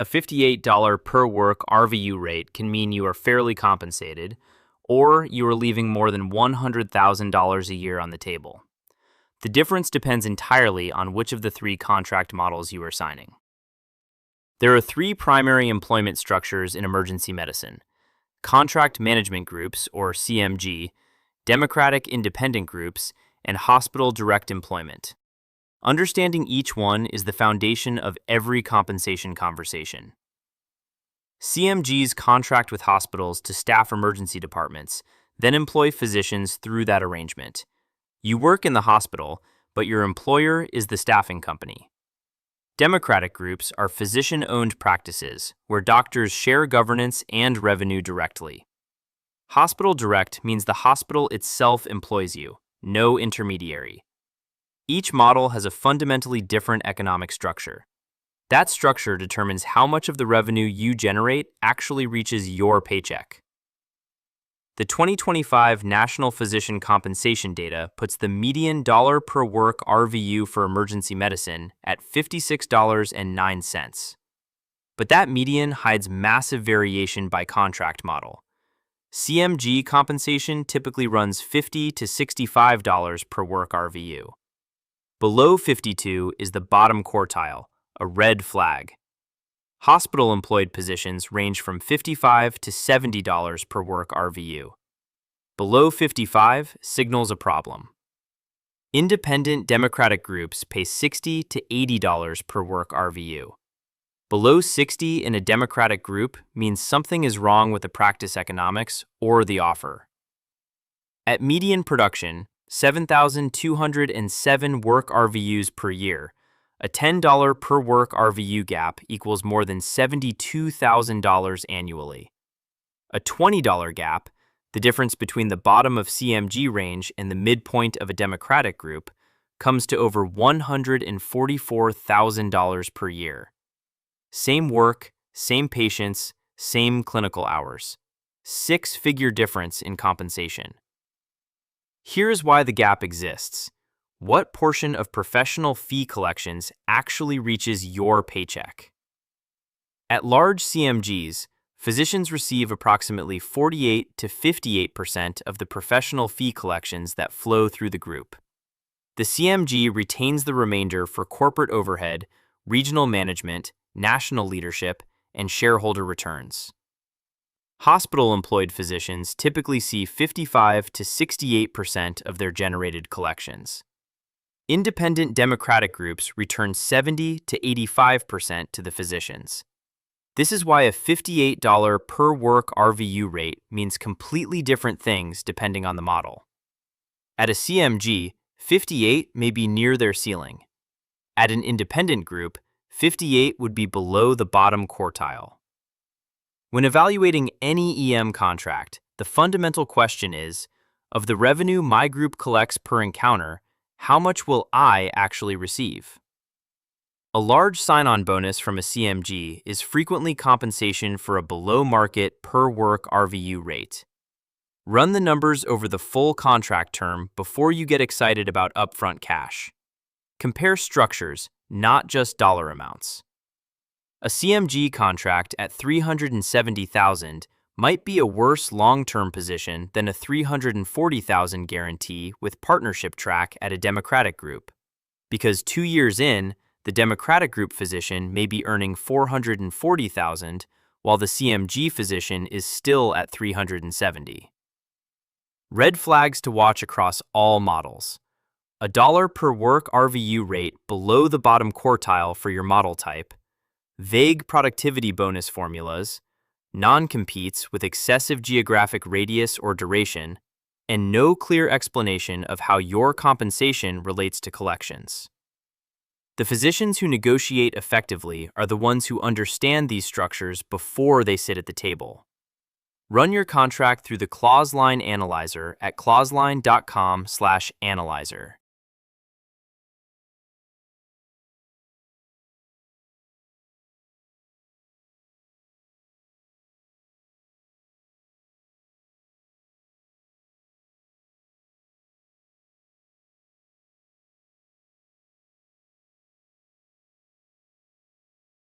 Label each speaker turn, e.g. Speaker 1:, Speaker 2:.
Speaker 1: A $58 per work RVU rate can mean you are fairly compensated, or you are leaving more than $100,000 a year on the table. The difference depends entirely on which of the three contract models you are signing. There are three primary employment structures in emergency medicine: contract management groups, or CMG, democratic independent groups, and hospital direct employment. Understanding each one is the foundation of every compensation conversation. CMGs contract with hospitals to staff emergency departments, then employ physicians through that arrangement. You work in the hospital, but your employer is the staffing company. Democratic groups are physician-owned practices where doctors share governance and revenue directly. Hospital direct means the hospital itself employs you, no intermediary. Each model has a fundamentally different economic structure. That structure determines how much of the revenue you generate actually reaches your paycheck. The 2025 National Physician Compensation data puts the median dollar per work RVU for emergency medicine at $56.09. But that median hides massive variation by contract model. CMG compensation typically runs $50 to $65 per work RVU. Below 52 is the bottom quartile, a red flag. Hospital-employed positions range from $55 to $70 per work RVU. Below 55 signals a problem. Independent democratic groups pay $60 to $80 per work RVU. Below 60 in a democratic group means something is wrong with the practice economics or the offer. At median production, 7,207 work RVUs per year, a $10 per work RVU gap equals more than $72,000 annually. A $20 gap, the difference between the bottom of CMG range and the midpoint of a democratic group, comes to over $144,000 per year. Same work, same patients, same clinical hours. Six-figure difference in compensation. Here's why the gap exists. What portion of professional fee collections actually reaches your paycheck? At large CMGs, physicians receive approximately 48 to 58% of the professional fee collections that flow through the group. The CMG retains the remainder for corporate overhead, regional management, national leadership, and shareholder returns. Hospital-employed physicians typically see 55 to 68% of their generated collections. Independent democratic groups return 70 to 85% to the physicians. This is why a $58 per work RVU rate means completely different things depending on the model. At a CMG, 58 may be near their ceiling. At an independent group, 58 would be below the bottom quartile. When evaluating any EM contract, the fundamental question is, of the revenue my group collects per encounter, how much will I actually receive? A large sign-on bonus from a CMG is frequently compensation for a below-market per-work RVU rate. Run the numbers over the full contract term before you get excited about upfront cash. Compare structures, not just dollar amounts. A CMG contract at $370,000 might be a worse long-term position than a $340,000 guarantee with partnership track at a democratic group, because 2 years in, the democratic group physician may be earning $440,000 while the CMG physician is still at $370,000. Red flags to watch across all models. A dollar per work RVU rate below the bottom quartile for your model type, vague productivity bonus formulas, non-competes with excessive geographic radius or duration, and no clear explanation of how your compensation relates to collections. The physicians who negotiate effectively are the ones who understand these structures before they sit at the table. Run your contract through the ClauseLine analyzer at clauseline.com/analyzer.